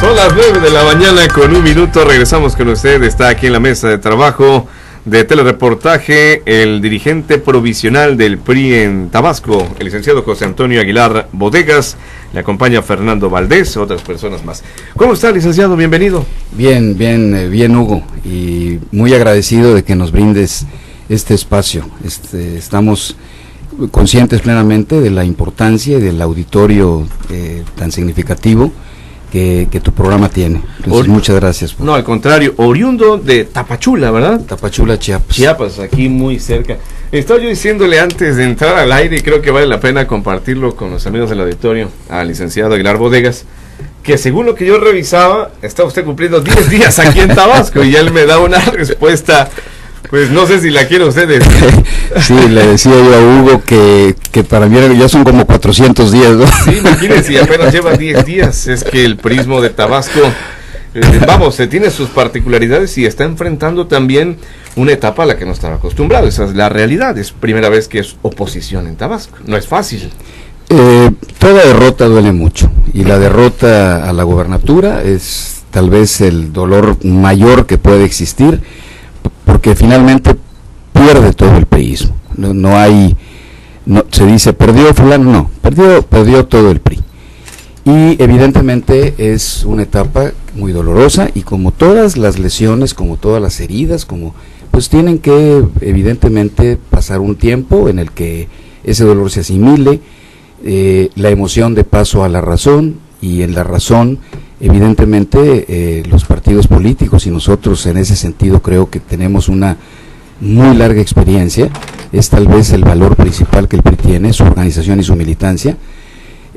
Son las 9 de la mañana con un minuto. Regresamos con usted. Está aquí en la mesa de trabajo de telereportaje el dirigente provisional del PRI en Tabasco, el licenciado José Antonio Aguilar Bodegas. Le acompaña Fernando Valdés, otras personas más. ¿Cómo está, licenciado? Bienvenido. Bien, Hugo, y muy agradecido de que nos brindes este espacio. Estamos conscientes plenamente de la importancia y del auditorio tan significativo que tu programa tiene. Entonces, muchas gracias. No, al contrario, oriundo de Tapachula, ¿verdad? Tapachula, Chiapas. Chiapas, aquí muy cerca. Estaba yo diciéndole antes de entrar al aire, y creo que vale la pena compartirlo con los amigos del auditorio, al licenciado Aguilar Bodegas, que según lo que yo revisaba, está usted cumpliendo 10 días aquí en Tabasco, y él me da una respuesta, pues no sé si la quiere usted decir. Sí, le decía yo a Hugo que para mí ya son como 400 días, ¿no? Sí, imagínense, apenas lleva 10 días, es que el prismo de Tabasco, tiene sus particularidades y está enfrentando también una etapa a la que no estaba acostumbrado. Esa es la realidad, es primera vez que es oposición en Tabasco, no es fácil. Toda derrota duele mucho, y la derrota a la gobernatura es tal vez el dolor mayor que puede existir, porque finalmente pierde todo el priismo. No se dice perdió fulano, no, perdió todo el PRI. Y evidentemente es una etapa muy dolorosa, y como todas las lesiones, como todas las heridas, pues tienen que evidentemente pasar un tiempo en el que ese dolor se asimile, la emoción de paso a la razón, y en la razón evidentemente los partidos políticos, y nosotros en ese sentido creo que tenemos una muy larga experiencia, es tal vez el valor principal que el PRI tiene, su organización y su militancia.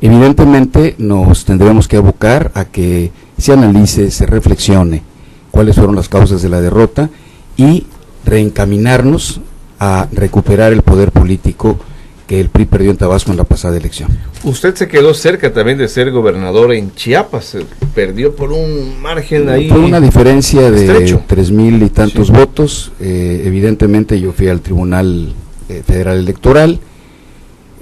Evidentemente nos tendremos que abocar a que se analice, se reflexione cuáles fueron las causas de la derrota, y reencaminarnos a recuperar el poder político que el PRI perdió en Tabasco en la pasada elección. Usted se quedó cerca también de ser gobernador en Chiapas, perdió por un margen ahí. Por una diferencia de estrecho. 3,000 y tantos votos. Evidentemente yo fui al Tribunal Federal Electoral,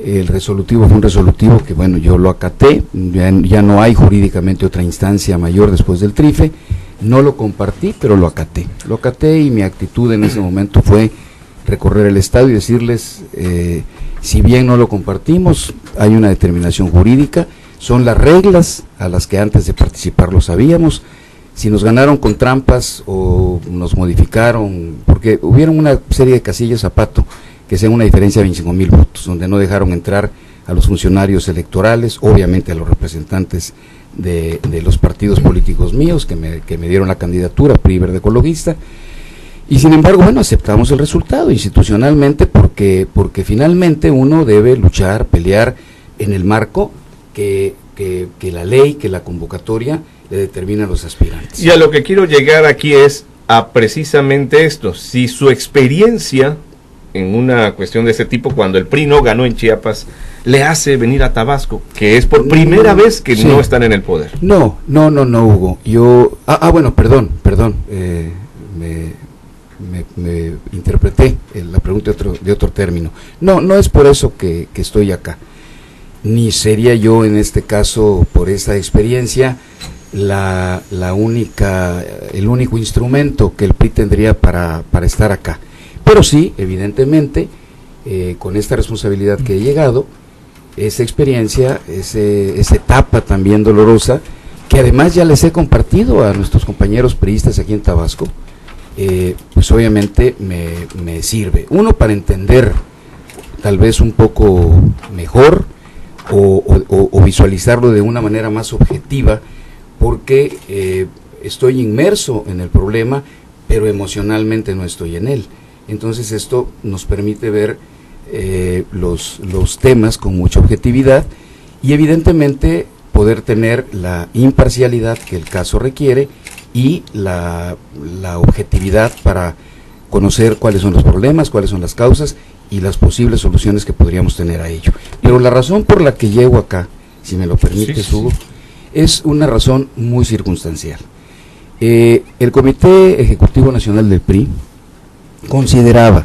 el resolutivo fue un resolutivo que bueno, yo lo acaté, ya no hay jurídicamente otra instancia mayor después del TRIFE, no lo compartí, pero lo acaté, y mi actitud en ese momento fue recorrer el estado y decirles, si bien no lo compartimos, hay una determinación jurídica, son las reglas a las que antes de participar lo sabíamos. Si nos ganaron con trampas o nos modificaron, porque hubieron una serie de casillas a pato que sean una diferencia de 25,000 votos, donde no dejaron entrar a los funcionarios electorales, obviamente a los representantes de los partidos políticos míos que me dieron la candidatura, PRI Verde Ecologista. Y sin embargo, bueno, aceptamos el resultado institucionalmente, porque finalmente uno debe luchar, pelear en el marco que la ley, que la convocatoria le determina a los aspirantes. Y a lo que quiero llegar aquí es a precisamente esto: si su experiencia en una cuestión de ese tipo, cuando el PRI no ganó en Chiapas, le hace venir a Tabasco, que es por primera vez que sí, no están en el poder. No, Hugo. Yo, bueno, perdón, me interpreté la pregunta de otro término. No es por eso que estoy acá, ni sería yo en este caso, por esta experiencia, el único instrumento que el PRI tendría para estar acá. Pero sí, evidentemente, con esta responsabilidad que he llegado, esa experiencia, esa etapa también dolorosa, que además ya les he compartido a nuestros compañeros priistas aquí en Tabasco, pues obviamente me sirve, uno, para entender tal vez un poco mejor o visualizarlo de una manera más objetiva, porque estoy inmerso en el problema, pero emocionalmente no estoy en él. Entonces esto nos permite ver los temas con mucha objetividad, y evidentemente poder tener la imparcialidad que el caso requiere, y la objetividad para conocer cuáles son los problemas, cuáles son las causas y las posibles soluciones que podríamos tener a ello. Pero la razón por la que llego acá, si me lo permites, sí, Hugo, es una razón muy circunstancial. El Comité Ejecutivo Nacional del PRI consideraba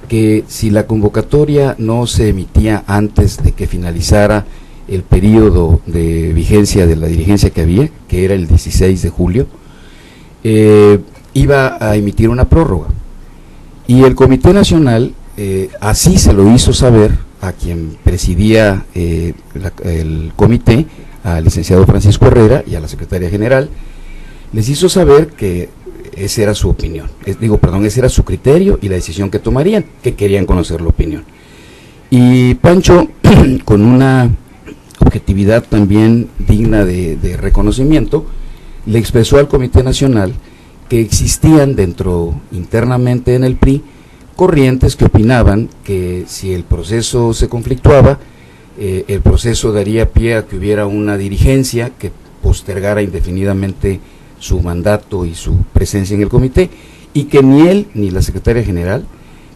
que si la convocatoria no se emitía antes de que finalizara el periodo de vigencia de la dirigencia que había, que era el 16 de julio, iba a emitir una prórroga. Y el Comité Nacional así se lo hizo saber a quien presidía el comité, al licenciado Francisco Herrera y a la secretaria general. Les hizo saber que esa era su opinión, ese era su criterio y la decisión que tomarían, que querían conocer la opinión. Y Pancho, con una objetividad también digna de reconocimiento, le expresó al Comité Nacional que existían internamente en el PRI corrientes que opinaban que si el proceso se conflictuaba, el proceso daría pie a que hubiera una dirigencia que postergara indefinidamente su mandato y su presencia en el comité, y que ni él ni la secretaria general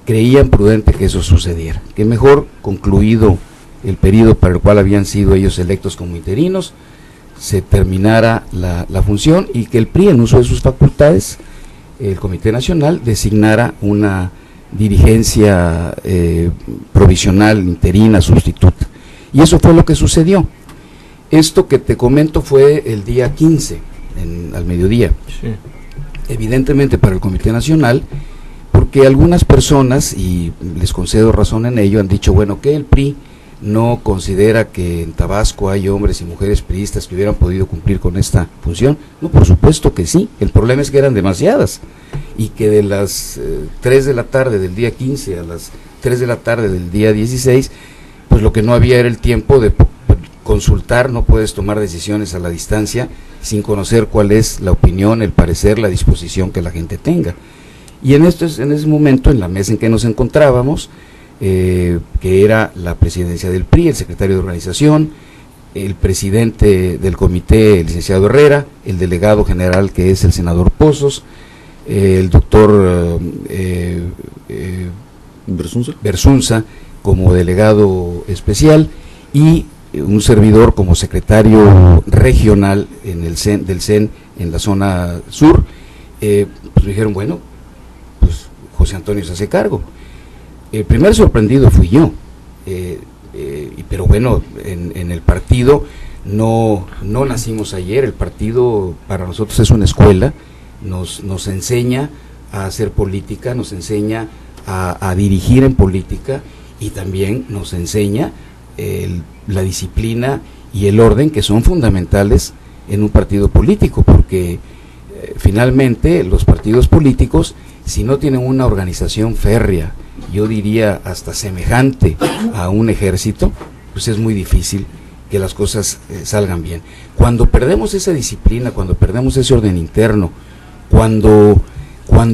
creían prudente que eso sucediera, que mejor, concluido el periodo para el cual habían sido ellos electos como interinos, se terminara la función y que el PRI, en uso de sus facultades, el Comité Nacional, designara una dirigencia provisional, interina, sustituta. Y eso fue lo que sucedió. Esto que te comento fue el día 15, al mediodía. Sí. Evidentemente para el Comité Nacional, porque algunas personas, y les concedo razón en ello, han dicho, bueno, que el PRI no considera que en Tabasco hay hombres y mujeres priistas que hubieran podido cumplir con esta función. No, por supuesto que sí, el problema es que eran demasiadas, y que de las 3 de la tarde del día 15 a las 3 de la tarde del día 16, pues lo que no había era el tiempo de consultar. No puedes tomar decisiones a la distancia sin conocer cuál es la opinión, el parecer, la disposición que la gente tenga. Y en ese momento, en la mesa en que nos encontrábamos, que era la presidencia del PRI, el secretario de organización, el presidente del comité, el licenciado Herrera, el delegado general, que es el senador Pozos, el doctor Bersunza como delegado especial, y un servidor como secretario regional del CEN en la zona sur. Pues dijeron, bueno, pues José Antonio se hace cargo. El primer sorprendido fui yo, pero bueno, en el partido no nacimos ayer. El partido para nosotros es una escuela, nos enseña a hacer política, nos enseña a dirigir en política, y también nos enseña la disciplina y el orden, que son fundamentales en un partido político, porque finalmente los partidos políticos, si no tienen una organización férrea, yo diría hasta semejante a un ejército, pues es muy difícil que las cosas salgan bien. Cuando perdemos esa disciplina, cuando perdemos ese orden interno, cuando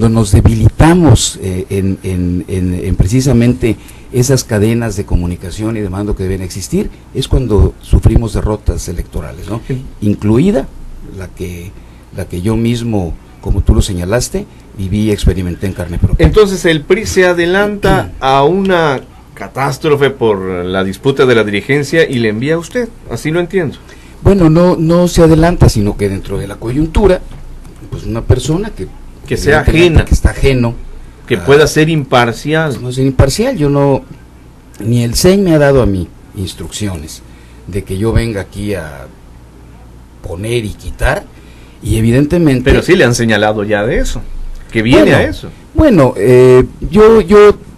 nos debilitamos en precisamente esas cadenas de comunicación y de mando que deben existir, es cuando sufrimos derrotas electorales, ¿no? Incluida la que yo mismo, como tú lo señalaste, viví y experimenté en carne propia. Entonces el PRI se adelanta a una catástrofe por la disputa de la dirigencia y le envía a usted, así lo entiendo. Bueno, no se adelanta, sino que dentro de la coyuntura, pues una persona que sea ajena, que está ajeno, que pueda ser imparcial. Pues no ser imparcial. Ni el CEN me ha dado a mí instrucciones de que yo venga aquí a poner y quitar, y evidentemente... Pero sí le han señalado ya de eso, que viene a eso. Bueno, yo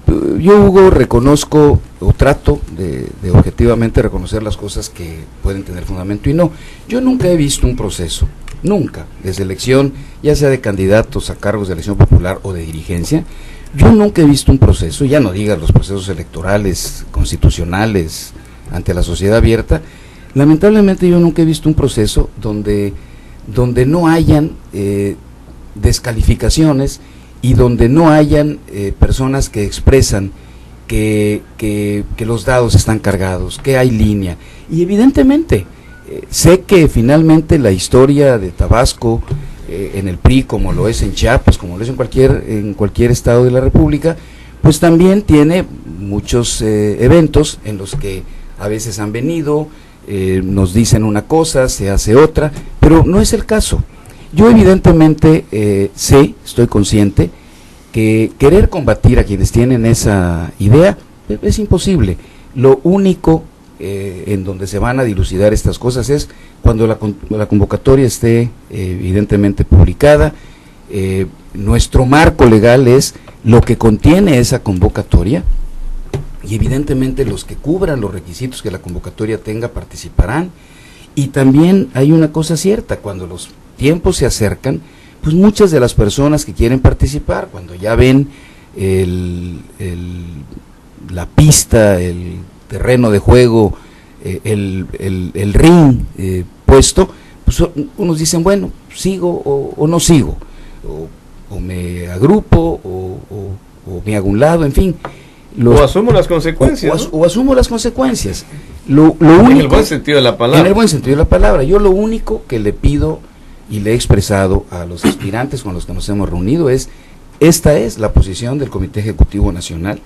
Hugo, reconozco o trato de objetivamente reconocer las cosas que pueden tener fundamento y no. Yo nunca he visto un proceso, nunca, de selección, ya sea de candidatos a cargos de elección popular o de dirigencia. Yo nunca he visto un proceso, ya no digas los procesos electorales, constitucionales, ante la sociedad abierta. Lamentablemente yo nunca he visto un proceso donde no hayan descalificaciones, y donde no hayan personas que expresan que los dados están cargados, que hay línea. Y evidentemente sé que finalmente la historia de Tabasco en el PRI, como lo es en Chiapas, como lo es en cualquier estado de la República, pues también tiene muchos eventos en los que a veces han venido, nos dicen una cosa, se hace otra, pero no es el caso. Yo evidentemente estoy consciente que querer combatir a quienes tienen esa idea es imposible. Lo único en donde se van a dilucidar estas cosas es cuando la convocatoria esté evidentemente publicada. Nuestro marco legal es lo que contiene esa convocatoria, y evidentemente los que cubran los requisitos que la convocatoria tenga participarán. Y también hay una cosa cierta: cuando los tiempos se acercan, pues muchas de las personas que quieren participar, cuando ya ven la pista, el terreno de juego, el ring puesto, pues unos dicen, bueno, sigo o no sigo, o me agrupo o me hago un lado, en fin. O asumo las consecuencias. O asumo las consecuencias. En el buen sentido de la palabra. En el buen sentido de la palabra. Yo lo único que le pido y le he expresado a los aspirantes con los que nos hemos reunido es: esta es la posición del Comité Ejecutivo Nacional,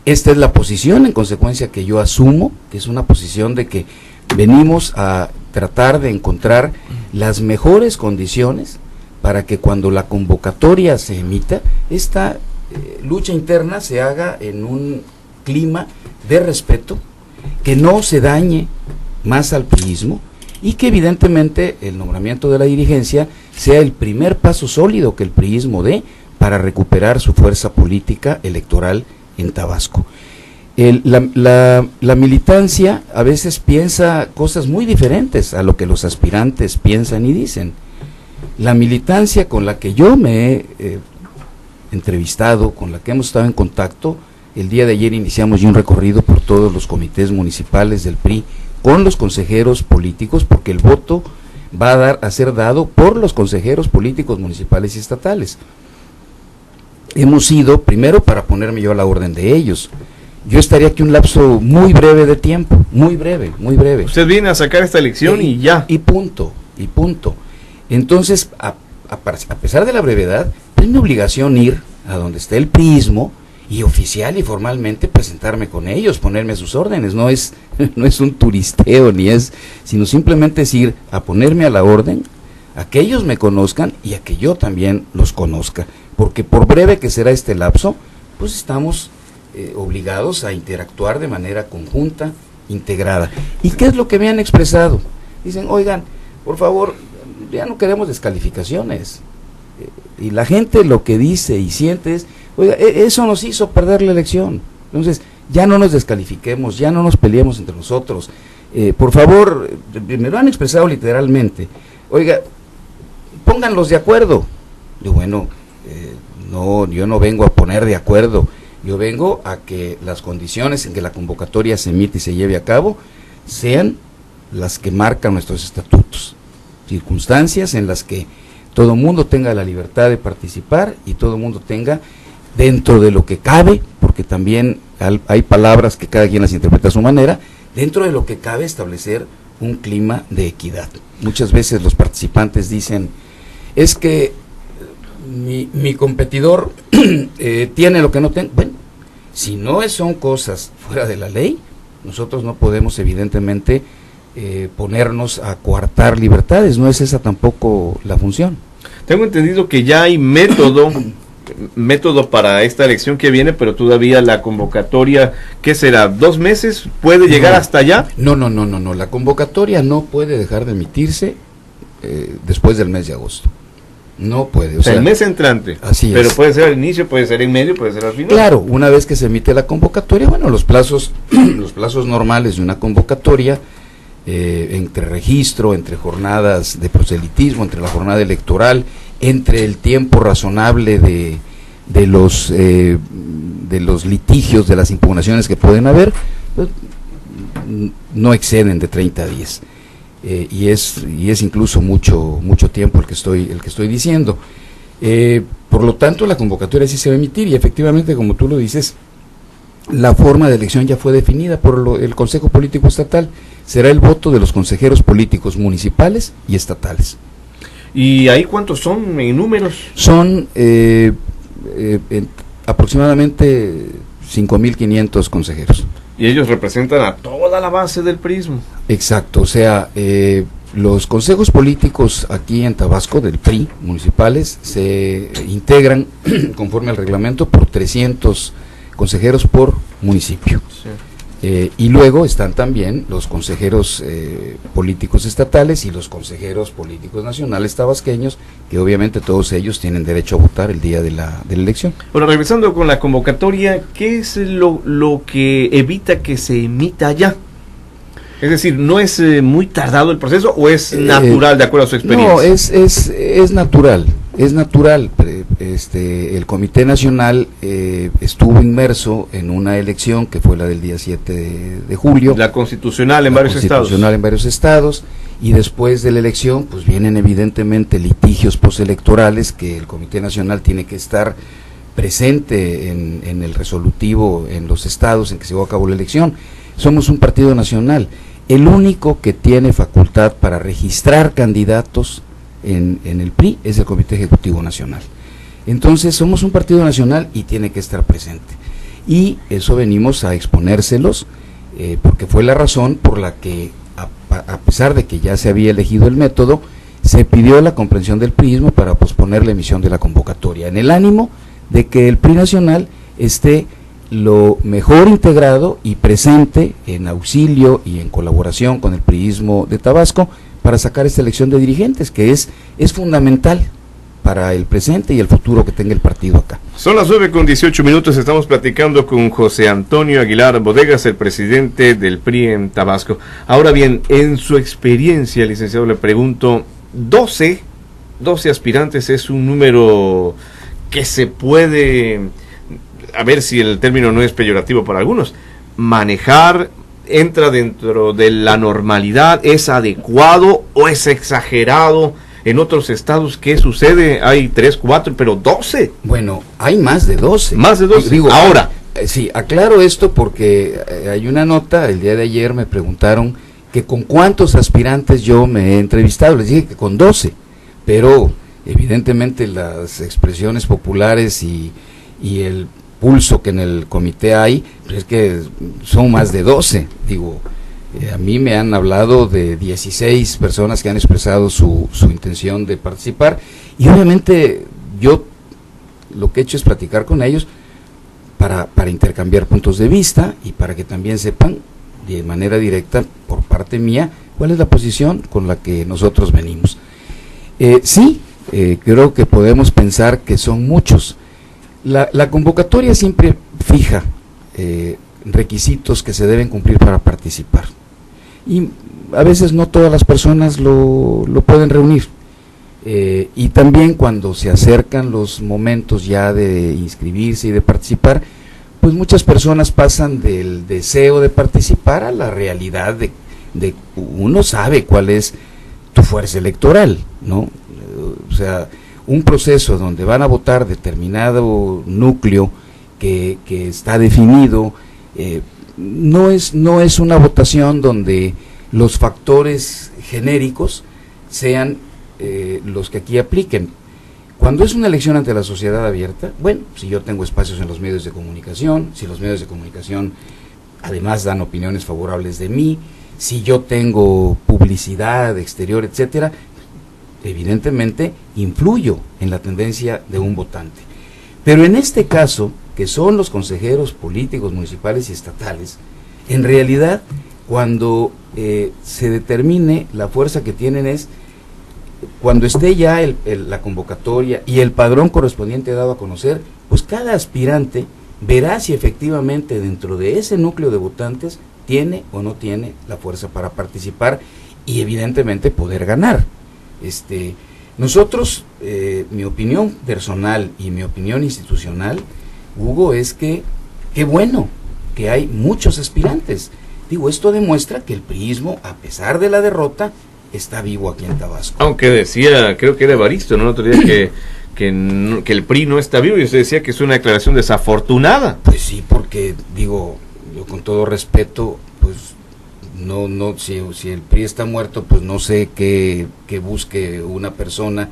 esta es la posición en consecuencia que yo asumo, que es una posición de que venimos a tratar de encontrar las mejores condiciones para que cuando la convocatoria se emita, esta lucha interna se haga en un clima de respeto, que no se dañe más al priismo, y que evidentemente el nombramiento de la dirigencia sea el primer paso sólido que el priismo dé para recuperar su fuerza política electoral en Tabasco. La militancia a veces piensa cosas muy diferentes a lo que los aspirantes piensan y dicen. La militancia con la que yo me he entrevistado, con la que hemos estado en contacto, el día de ayer iniciamos un recorrido por todos los comités municipales del PRI con los consejeros políticos, porque el voto va a ser dado por los consejeros políticos municipales y estatales. Hemos ido primero para ponerme yo a la orden de ellos. Yo estaría aquí un lapso muy breve de tiempo, muy breve. Usted viene a sacar esta elección y ya. Y punto. Entonces, a pesar de la brevedad, es mi obligación ir a donde esté el priismo y oficial y formalmente presentarme con ellos, ponerme a sus órdenes. No es un turisteo, sino simplemente es ir a ponerme a la orden, a que ellos me conozcan y a que yo también los conozca, porque por breve que será este lapso, pues estamos obligados a interactuar de manera conjunta, integrada. ¿Y qué es lo que me han expresado? Dicen, oigan, por favor, ya no queremos descalificaciones. Y la gente lo que dice y siente es, oiga, eso nos hizo perder la elección. Entonces, ya no nos descalifiquemos, ya no nos peleemos entre nosotros. Por favor, me lo han expresado literalmente. Oiga, pónganlos de acuerdo. Yo, bueno, no, yo no vengo a poner de acuerdo. Yo vengo a que las condiciones en que la convocatoria se emite y se lleve a cabo sean las que marcan nuestros estatutos. Circunstancias en las que todo mundo tenga la libertad de participar y todo mundo tenga, dentro de lo que cabe, porque también hay palabras que cada quien las interpreta a su manera, dentro de lo que cabe establecer un clima de equidad. Muchas veces los participantes dicen, es que mi competidor tiene lo que no tengo. Bueno, si no son cosas fuera de la ley, nosotros no podemos evidentemente ponernos a coartar libertades, no es esa tampoco la función. Tengo entendido que ya hay método para esta elección que viene, pero todavía la convocatoria, ¿qué será? ¿2 meses? ¿Puede llegar hasta allá? No, la convocatoria no puede dejar de emitirse después del mes de agosto. No puede. O sea, el mes entrante. Así pero es. Puede ser al inicio, puede ser en medio, puede ser al final. Claro, una vez que se emite la convocatoria, bueno, los plazos normales de una convocatoria, entre registro, entre jornadas de proselitismo, entre la jornada electoral, entre el tiempo razonable de los litigios, de las impugnaciones que pueden haber, pues, no exceden de 30 días. Y es incluso mucho tiempo el que estoy diciendo. Por lo tanto, la convocatoria sí se va a emitir y efectivamente, como tú lo dices, la forma de elección ya fue definida por el Consejo Político Estatal. Será el voto de los consejeros políticos municipales y estatales. ¿Y ahí cuántos son en números? Son aproximadamente 5.500 consejeros. Y ellos representan a toda la base del priismo. Exacto, o sea, los consejos políticos aquí en Tabasco del PRI municipales se integran conforme al reglamento por 300 consejeros por municipio. Sí. Y luego están también los consejeros políticos estatales y los consejeros políticos nacionales tabasqueños, que obviamente todos ellos tienen derecho a votar el día de la elección. Bueno, regresando con la convocatoria, ¿qué es lo que evita que se emita allá? Es decir, ¿no es muy tardado el proceso o es natural de acuerdo a su experiencia? No, es natural, es natural. El Comité Nacional estuvo inmerso en una elección que fue la del día 7 de julio. La constitucional en varios estados. Constitucional en varios estados, y después de la elección pues vienen evidentemente litigios postelectorales que el Comité Nacional tiene que estar presente en el resolutivo en los estados en que se llevó a cabo la elección. Somos un partido nacional, el único que tiene facultad para registrar candidatos en el PRI es el Comité Ejecutivo Nacional. Entonces somos un partido nacional y tiene que estar presente. Y eso venimos a exponérselos, porque fue la razón por la que, a pesar de que ya se había elegido el método, se pidió la comprensión del priismo para posponer la emisión de la convocatoria, en el ánimo de que el PRI nacional esté lo mejor integrado y presente en auxilio y en colaboración con el priismo de Tabasco para sacar esta elección de dirigentes, que es fundamental para el presente y el futuro que tenga el partido acá. Son las 9:18, estamos platicando con José Antonio Aguilar Bodegas, el presidente del PRI en Tabasco. Ahora bien, en su experiencia, licenciado, le pregunto, 12 aspirantes es un número que se puede, a ver si el término no es peyorativo para algunos, manejar, entra dentro de la normalidad, es adecuado o es exagerado. En otros estados, ¿qué sucede? Hay 3, 4, pero 12. Bueno, hay más de 12. Más de 12. Digo, ahora. Sí, aclaro esto porque hay una nota, el día de ayer me preguntaron que con cuántos aspirantes yo me he entrevistado. Les dije que con 12, pero evidentemente las expresiones populares y el pulso que en el comité hay, pues es que son más de 12, digo. A mí me han hablado de 16 personas que han expresado su intención de participar, y obviamente yo lo que he hecho es platicar con ellos para intercambiar puntos de vista y para que también sepan de manera directa por parte mía cuál es la posición con la que nosotros venimos. Creo que podemos pensar que son muchos. La convocatoria siempre fija requisitos que se deben cumplir para participar, y a veces no todas las personas lo pueden reunir, y también cuando se acercan los momentos ya de inscribirse y de participar, pues muchas personas pasan del deseo de participar a la realidad de uno sabe cuál es tu fuerza electoral, ¿no? O sea, un proceso donde van a votar determinado núcleo que está definido, no es una votación donde los factores genéricos sean los que aquí apliquen. Cuando es una elección ante la sociedad abierta, bueno, si yo tengo espacios en los medios de comunicación, si los medios de comunicación además dan opiniones favorables de mí, si yo tengo publicidad exterior, etcétera, evidentemente influyo en la tendencia de un votante. Pero en este caso, que son los consejeros políticos municipales y estatales, en realidad cuando se determine la fuerza que tienen es cuando esté ya la convocatoria y el padrón correspondiente dado a conocer, pues cada aspirante verá si efectivamente dentro de ese núcleo de votantes tiene o no tiene la fuerza para participar y evidentemente poder ganar. Nosotros, mi opinión personal y mi opinión institucional, Hugo, es que qué bueno que hay muchos aspirantes. Digo, esto demuestra que el priismo, a pesar de la derrota, está vivo aquí en Tabasco. Aunque decía, creo que era Evaristo, ¿no? El otro día que el PRI no está vivo, y usted decía que es una declaración desafortunada. Pues sí, porque digo, yo con todo respeto, pues no si el PRI está muerto, pues no sé qué busque una persona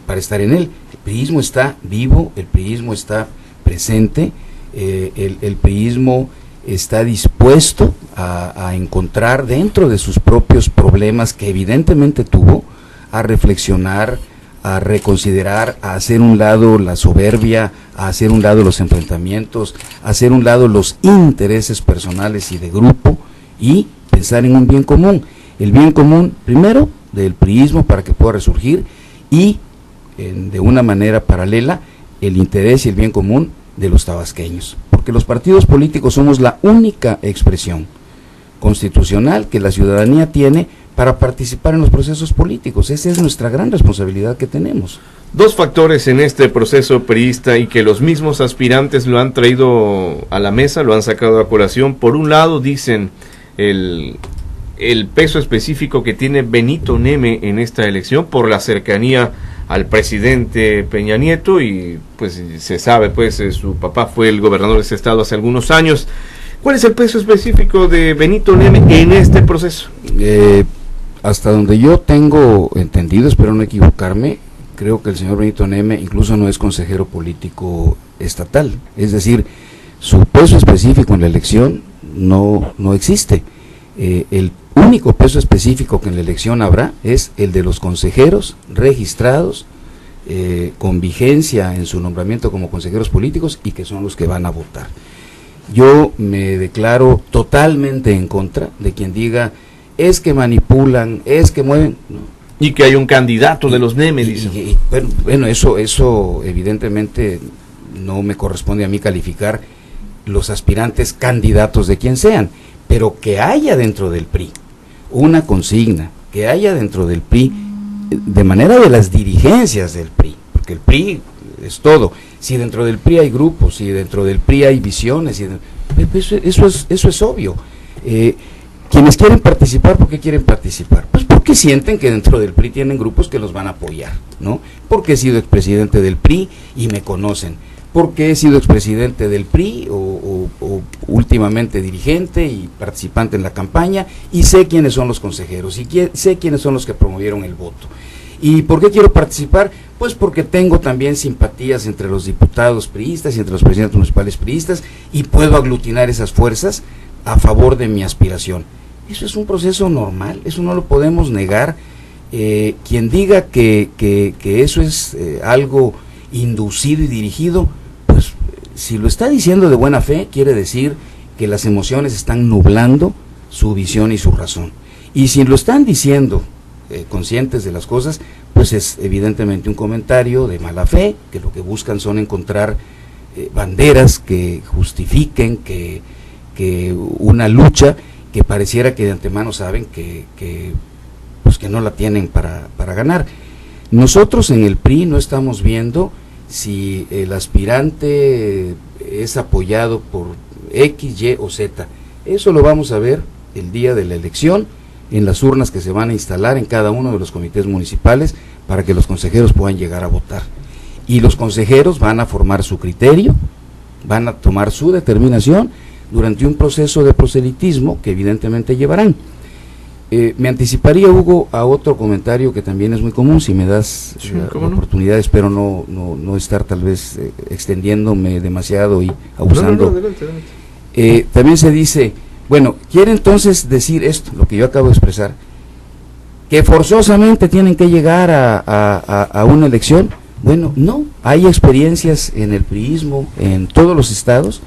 para estar en él. El priismo está vivo, el priismo está presente, el priismo está dispuesto a encontrar dentro de sus propios problemas que evidentemente tuvo, a reflexionar, a reconsiderar, a hacer un lado la soberbia, a hacer un lado los enfrentamientos, a hacer un lado los intereses personales y de grupo, y pensar en un bien común. El bien común, primero, del priismo para que pueda resurgir, y de una manera paralela, el interés y el bien común de los tabasqueños. Porque los partidos políticos somos la única expresión constitucional que la ciudadanía tiene para participar en los procesos políticos. Esa es nuestra gran responsabilidad que tenemos. Dos factores en este proceso priista y que los mismos aspirantes lo han traído a la mesa, lo han sacado a colación. Por un lado, dicen el peso específico que tiene Benito Neme en esta elección por la cercanía al presidente Peña Nieto, y pues se sabe, pues su papá fue el gobernador de ese estado hace algunos años. ¿Cuál es el peso específico de Benito Neme en este proceso? Hasta donde yo tengo entendido, espero no equivocarme, creo que el señor Benito Neme incluso no es consejero político estatal, es decir, su peso específico en la elección no existe. El único peso específico que en la elección habrá es el de los consejeros registrados con vigencia en su nombramiento como consejeros políticos, y que son los que van a votar. Yo me declaro totalmente en contra de quien diga es que manipulan, es que mueven. No. Y que hay un candidato de los Neme, dicen. Bueno, eso evidentemente no me corresponde a mí calificar los aspirantes candidatos de quien sean, pero que haya dentro del PRI una consigna, que haya dentro del PRI, de manera de las dirigencias del PRI, porque el PRI es todo. Si dentro del PRI hay grupos, si dentro del PRI hay visiones, eso es obvio. Quienes quieren participar, ¿por qué quieren participar? Pues porque sienten que dentro del PRI tienen grupos que los van a apoyar, ¿no? Porque he sido expresidente del PRI y me conocen, porque he sido expresidente del PRI o últimamente dirigente y participante en la campaña, y sé quiénes son los consejeros, y sé quiénes son los que promovieron el voto. ¿Y por qué quiero participar? Pues porque tengo también simpatías entre los diputados priistas y entre los presidentes municipales priistas, y puedo aglutinar esas fuerzas a favor de mi aspiración. Eso es un proceso normal, eso no lo podemos negar. Quien diga que eso es algo inducido y dirigido, pues si lo está diciendo de buena fe, quiere decir que las emociones están nublando su visión y su razón. Y si lo están diciendo conscientes de las cosas, pues es evidentemente un comentario de mala fe, que lo que buscan son encontrar banderas que justifiquen que una lucha que pareciera que de antemano saben que no la tienen para ganar. Nosotros en el PRI no estamos viendo si el aspirante es apoyado por X, Y o Z. Eso lo vamos a ver el día de la elección, en las urnas que se van a instalar en cada uno de los comités municipales para que los consejeros puedan llegar a votar. Y los consejeros van a formar su criterio, van a tomar su determinación durante un proceso de proselitismo que evidentemente llevarán. Me anticiparía, Hugo, a otro comentario que también es muy común, si me das la oportunidad, espero no estar tal vez extendiéndome demasiado y abusando. Adelante. También se dice, bueno, quiere entonces decir esto, lo que yo acabo de expresar, que forzosamente tienen que llegar a una elección. Bueno, no, hay experiencias en el priismo, en todos los estados,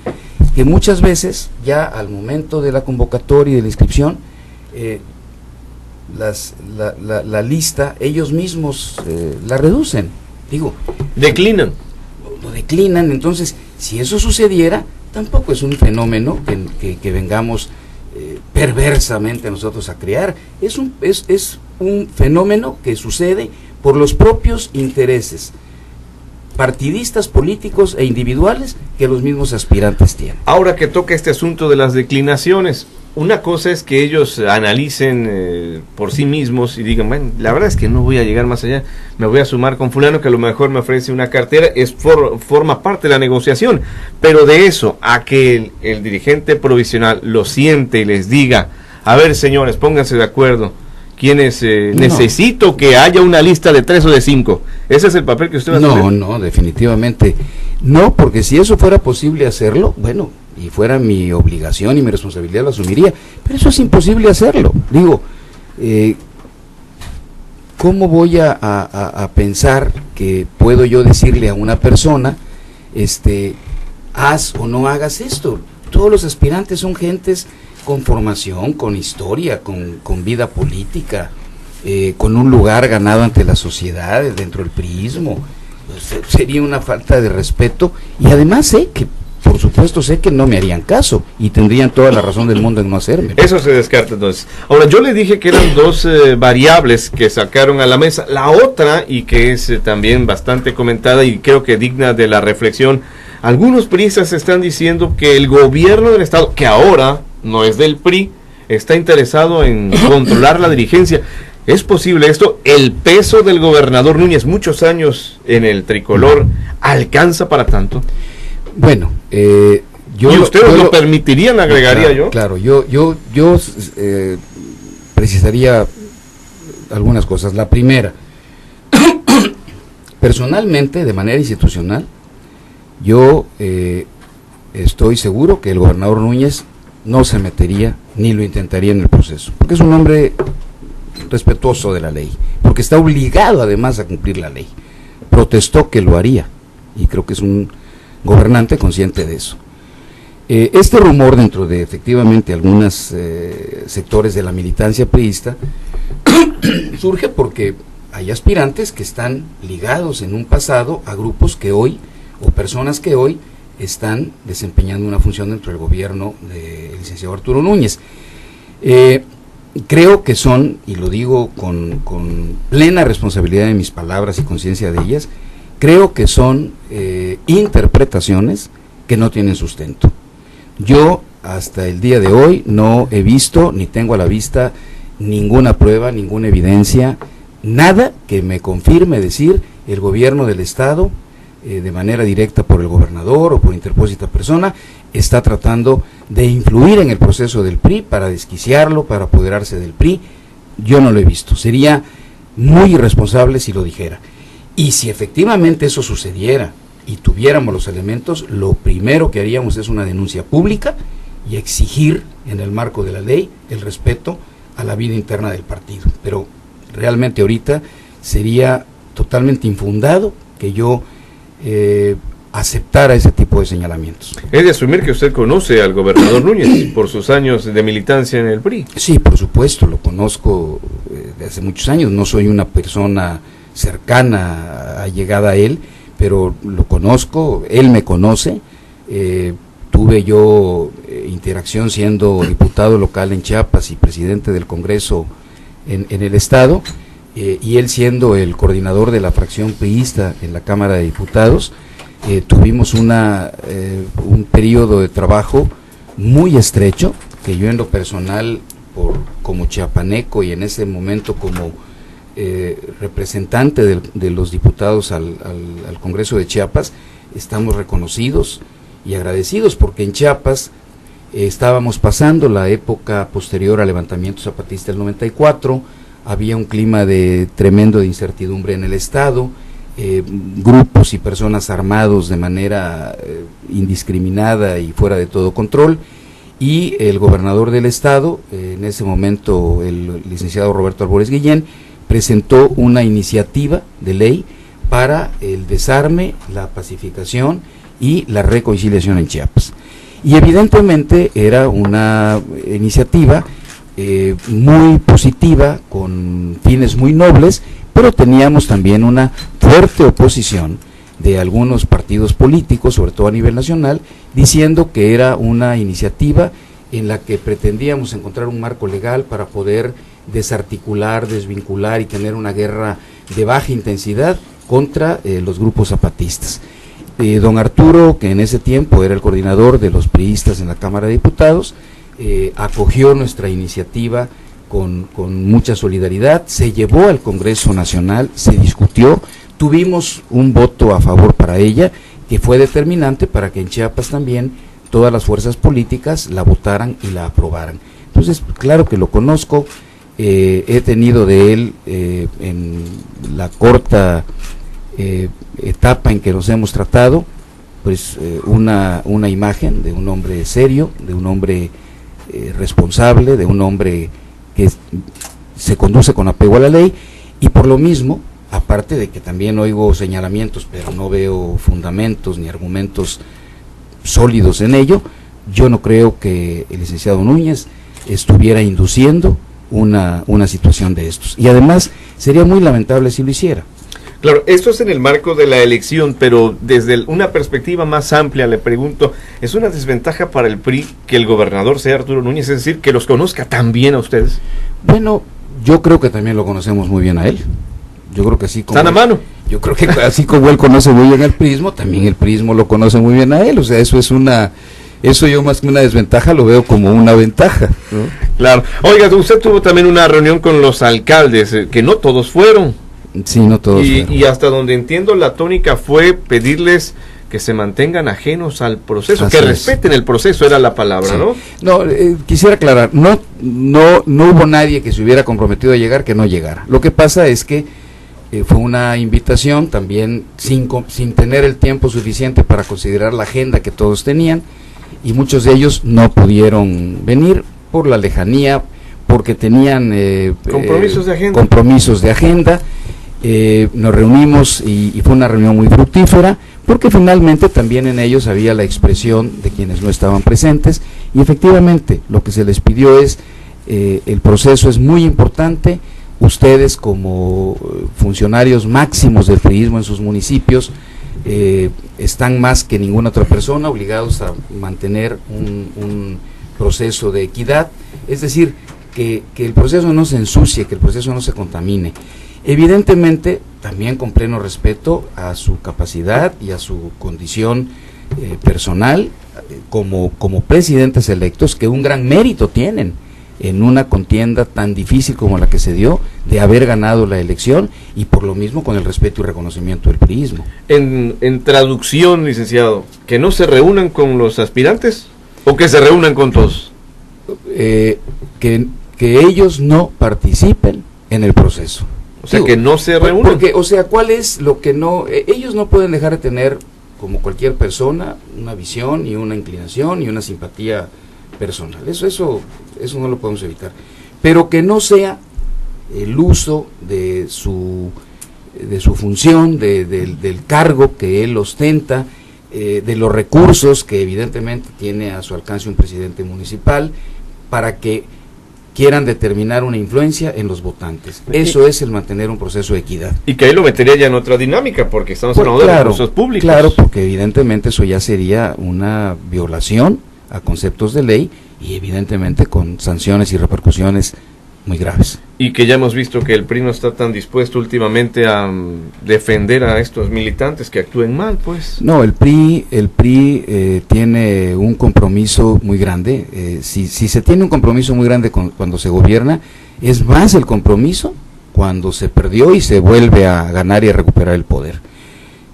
que muchas veces ya al momento de la convocatoria y de la inscripción, la lista ellos mismos la reducen, declinan. Lo declinan. Entonces, si eso sucediera, tampoco es un fenómeno que vengamos perversamente nosotros a crear. Es un fenómeno que sucede por los propios intereses partidistas, políticos e individuales que los mismos aspirantes tienen. Ahora que toca este asunto de las declinaciones, una cosa es que ellos analicen por sí mismos y digan, bueno, la verdad es que no voy a llegar más allá, me voy a sumar con fulano que a lo mejor me ofrece una cartera, forma parte de la negociación, pero de eso a que el dirigente provisional lo siente y les diga, a ver señores, pónganse de acuerdo, quienes necesito que haya una lista de 3 o de 5. ¿Ese es el papel que usted va a hacer? No, definitivamente no, porque si eso fuera posible hacerlo, bueno, y fuera mi obligación y mi responsabilidad, lo asumiría, pero eso es imposible hacerlo. ¿cómo voy a pensar que puedo yo decirle a una persona, haz o no hagas esto? Todos los aspirantes son gentes con formación, con historia, con vida política, con un lugar ganado ante la sociedad, dentro del priismo. Sería una falta de respeto, y además por supuesto sé que no me harían caso y tendrían toda la razón del mundo en no hacerme. Eso se descarta entonces. Ahora, yo le dije que eran dos variables que sacaron a la mesa. La otra, y que es también bastante comentada y creo que digna de la reflexión, algunos priistas están diciendo que el gobierno del estado, que ahora no es del PRI, está interesado en controlar la dirigencia. ¿Es posible esto? ¿El peso del gobernador Núñez, muchos años en el tricolor, alcanza para tanto? Bueno, ¿y ustedes lo permitirían, agregaría claro, yo? Claro, yo precisaría algunas cosas. La primera, personalmente, de manera institucional, yo estoy seguro que el gobernador Núñez no se metería ni lo intentaría en el proceso, porque es un hombre respetuoso de la ley, porque está obligado además a cumplir la ley. Protestó que lo haría, y creo que es un gobernante consciente de eso. Este rumor dentro de efectivamente algunos sectores de la militancia priista surge porque hay aspirantes que están ligados en un pasado a grupos que hoy, o personas que hoy están desempeñando una función dentro del gobierno del licenciado Arturo Núñez. Creo que son, y lo digo con plena responsabilidad de mis palabras y conciencia de ellas, creo que son interpretaciones que no tienen sustento. Yo hasta el día de hoy no he visto, ni tengo a la vista ninguna prueba, ninguna evidencia, nada que me confirme decir el gobierno del estado, de manera directa por el gobernador o por interpósita persona, está tratando de influir en el proceso del PRI para desquiciarlo, para apoderarse del PRI. Yo no lo he visto. Sería muy irresponsable si lo dijera. Y si efectivamente eso sucediera y tuviéramos los elementos, lo primero que haríamos es una denuncia pública y exigir en el marco de la ley el respeto a la vida interna del partido. Pero realmente ahorita sería totalmente infundado que yo aceptara ese tipo de señalamientos. Es de asumir que usted conoce al gobernador Núñez por sus años de militancia en el PRI. Sí, por supuesto, lo conozco de hace muchos años. No soy una persona cercana, allegada a él, pero lo conozco, él me conoce. Tuve yo interacción siendo diputado local en Chiapas y presidente del Congreso en el estado, y él siendo el coordinador de la fracción priista en la Cámara de Diputados. Tuvimos un periodo de trabajo muy estrecho, que yo en lo personal, como chiapaneco y en ese momento como representante de los diputados al Congreso de Chiapas, estamos reconocidos y agradecidos, porque en Chiapas estábamos pasando la época posterior al levantamiento zapatista del 94, había un clima tremendo de incertidumbre en el estado, grupos y personas armados de manera indiscriminada y fuera de todo control, y el gobernador del estado, en ese momento el licenciado Roberto Albores Guillén, presentó una iniciativa de ley para el desarme, la pacificación y la reconciliación en Chiapas. Y evidentemente era una iniciativa muy positiva, con fines muy nobles, pero teníamos también una fuerte oposición de algunos partidos políticos, sobre todo a nivel nacional, diciendo que era una iniciativa en la que pretendíamos encontrar un marco legal para poder desarticular, desvincular y tener una guerra de baja intensidad contra los grupos zapatistas. Don Arturo, que en ese tiempo era el coordinador de los priistas en la Cámara de Diputados, acogió nuestra iniciativa con mucha solidaridad, se llevó al Congreso Nacional, se discutió, tuvimos un voto a favor para ella, que fue determinante para que en Chiapas también todas las fuerzas políticas la votaran y la aprobaran. Entonces, claro que lo conozco, he tenido de él en la corta etapa en que nos hemos tratado, pues una imagen de un hombre serio, de un hombre responsable, de un hombre que se conduce con apego a la ley, Y por lo mismo, aparte de que también oigo señalamientos, pero no veo fundamentos ni argumentos sólidos en ello, yo no creo que el licenciado Núñez estuviera induciendo una situación de estos. Y además sería muy lamentable si lo hiciera. Claro, esto es en el marco de la elección, pero desde una perspectiva más amplia le pregunto, ¿es una desventaja para el PRI que el gobernador sea Arturo Núñez, es decir, que los conozca tan bien a ustedes? Bueno, yo creo que también lo conocemos muy bien a él. Yo creo que así como... ¿Están a mano? Yo creo que así como él conoce muy bien al prismo, también el prismo lo conoce muy bien a él. O sea, eso yo más que una desventaja lo veo como una ventaja, ¿no? Claro. Oiga, usted tuvo también una reunión con los alcaldes, que no todos fueron. Sí, no todos fueron. Y hasta donde entiendo la tónica fue pedirles que se mantengan ajenos al proceso, Así que es. respeten el proceso, era la palabra, Sí. ¿no? No, quisiera aclarar, no hubo nadie que se hubiera comprometido a llegar que no llegara. Lo que pasa es que fue una invitación también sin tener el tiempo suficiente para considerar la agenda que todos tenían, y muchos de ellos no pudieron venir por la lejanía, porque tenían compromisos de agenda. Nos reunimos y fue una reunión muy fructífera, porque finalmente también en ellos había la expresión de quienes no estaban presentes, y efectivamente lo que se les pidió es, el proceso es muy importante, ustedes como funcionarios máximos del priismo en sus municipios están más que ninguna otra persona obligados a mantener un proceso de equidad, es decir, que el proceso no se ensucie, que el proceso no se contamine. Evidentemente, también con pleno respeto a su capacidad y a su condición personal como presidentes electos, que un gran mérito tienen en una contienda tan difícil como la que se dio, de haber ganado la elección, y por lo mismo con el respeto y reconocimiento del priismo. En traducción, licenciado, ¿que no se reúnan con los aspirantes o que se reúnan con todos? Que ellos no participen en el proceso. O sea, que no se reúnan. Porque, o sea, ¿cuál es lo que no? Ellos no pueden dejar de tener, como cualquier persona, una visión y una inclinación y una simpatía personal. Eso no lo podemos evitar. Pero que no sea el uso de su función, del cargo que él ostenta, de los recursos que evidentemente tiene a su alcance un presidente municipal, para que quieran determinar una influencia en los votantes. Eso es el mantener un proceso de equidad. Y que ahí lo metería ya en otra dinámica, porque estamos hablando de recursos públicos. Claro, porque evidentemente eso ya sería una violación a conceptos de ley, y evidentemente con sanciones y repercusiones muy graves. Y que ya hemos visto que el PRI no está tan dispuesto últimamente a defender a estos militantes que actúen mal, pues. No, el PRI tiene un compromiso muy grande. Si se tiene un compromiso muy grande cuando se gobierna, es más el compromiso cuando se perdió y se vuelve a ganar y a recuperar el poder.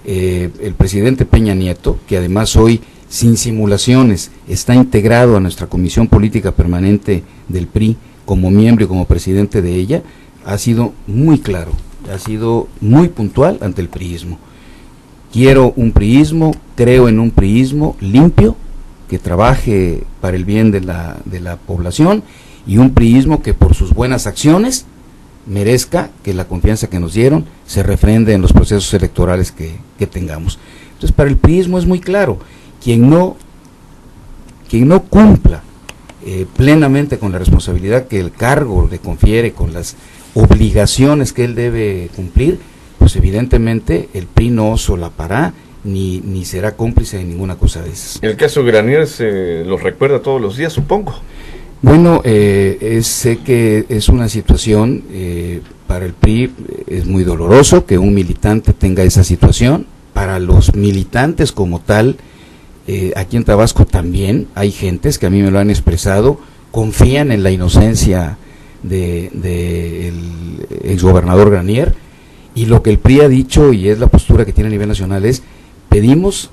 El presidente Peña Nieto, que además hoy, sin simulaciones, está integrado a nuestra Comisión Política Permanente del PRI como miembro y como presidente de ella, ha sido muy claro, ha sido muy puntual ante el priismo. Quiero un priismo, creo en un priismo limpio, que trabaje para el bien de la población, y un priismo que por sus buenas acciones merezca que la confianza que nos dieron se refrende en los procesos electorales que tengamos. Entonces, para el priismo es muy claro, quien no cumpla plenamente con la responsabilidad que el cargo le confiere, con las obligaciones que él debe cumplir, pues evidentemente el PRI no solapará ni será cómplice de ninguna cosa de esas. El caso Granier se los recuerda todos los días, supongo. Bueno, sé que es una situación, para el PRI es muy doloroso que un militante tenga esa situación. Para los militantes como tal, aquí en Tabasco también hay gentes que a mí me lo han expresado, confían en la inocencia del exgobernador Granier, y lo que el PRI ha dicho, y es la postura que tiene a nivel nacional, es: pedimos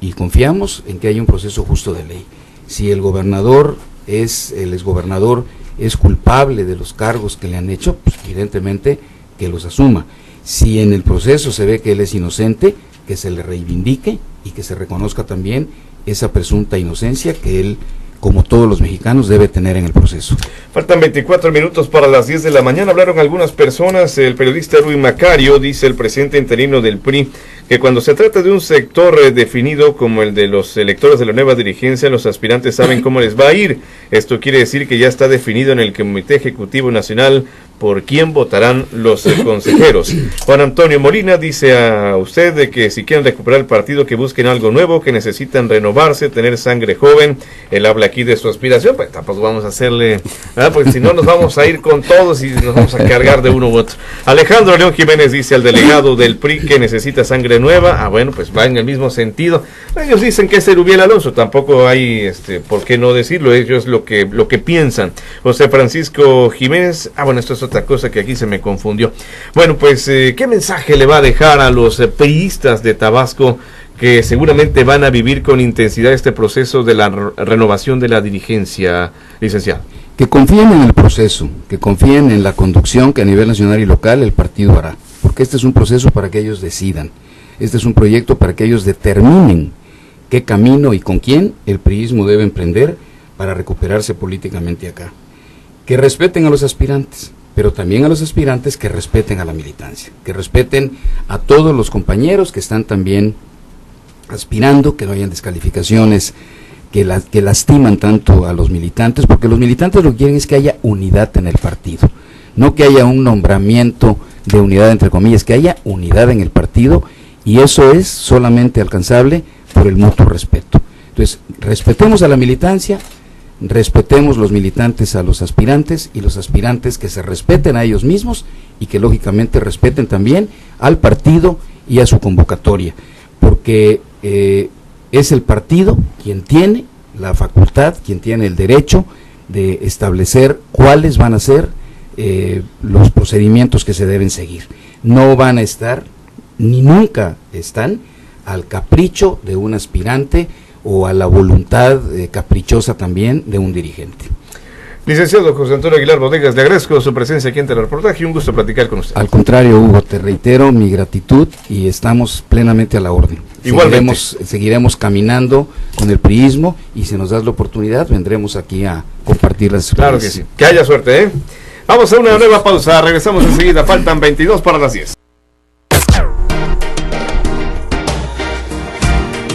y confiamos en que haya un proceso justo de ley. Si el exgobernador es culpable de los cargos que le han hecho, pues evidentemente que los asuma. Si en el proceso se ve que él es inocente, que se le reivindique y que se reconozca también esa presunta inocencia que él como todos los mexicanos, debe tener en el proceso. Faltan 24 minutos para las 10 de la mañana. Hablaron algunas personas. El periodista Ruy Macario, dice el presidente interino del PRI, que cuando se trata de un sector definido como el de los electores de la nueva dirigencia, los aspirantes saben cómo les va a ir. Esto quiere decir que ya está definido en el Comité Ejecutivo Nacional por quién votarán los consejeros. Juan Antonio Molina dice a usted de que si quieren recuperar el partido, que busquen algo nuevo, que necesitan renovarse, tener sangre joven. Él habla aquí de su aspiración, pues tampoco vamos a hacerle, porque si no nos vamos a ir con todos y nos vamos a cargar de uno u otro. Alejandro León Jiménez dice al delegado del PRI que necesita sangre nueva. Bueno, pues va en el mismo sentido. Ellos dicen que es Erubiel Alonso, tampoco hay por qué no decirlo, ellos lo que piensan. José Francisco Jiménez, bueno, esto es otra cosa que aquí se me confundió. Bueno, pues, ¿qué mensaje le va a dejar a los priistas de Tabasco que seguramente van a vivir con intensidad este proceso de la renovación de la dirigencia, licenciado? Que confíen en el proceso, que confíen en la conducción que a nivel nacional y local el partido hará, porque este es un proceso para que ellos decidan, este es un proyecto para que ellos determinen qué camino y con quién el priismo debe emprender para recuperarse políticamente acá. Que respeten a los aspirantes, pero también a los aspirantes que respeten a la militancia, que respeten a todos los compañeros que están también aspirando, que no hayan descalificaciones que lastiman tanto a los militantes, porque los militantes lo que quieren es que haya unidad en el partido, no que haya un nombramiento de unidad entre comillas, que haya unidad en el partido, y eso es solamente alcanzable por el mutuo respeto. Entonces, respetemos a la militancia, respetemos los militantes a los aspirantes, y los aspirantes que se respeten a ellos mismos y que lógicamente respeten también al partido y a su convocatoria, porque es el partido quien tiene la facultad, quien tiene el derecho de establecer cuáles van a ser los procedimientos que se deben seguir. No van a estar, ni nunca están, al capricho de un aspirante o a la voluntad caprichosa también de un dirigente. Licenciado José Antonio Aguilar Bodegas, le agradezco su presencia aquí en el reportaje y un gusto platicar con usted. Al contrario, Hugo, te reitero mi gratitud y estamos plenamente a la orden. Seguiremos caminando con el priismo y si nos das la oportunidad vendremos aquí a compartir las experiencias. Claro que sí. Que haya suerte, ¿eh? Vamos a una nueva pausa, regresamos enseguida, faltan 22 para las 10.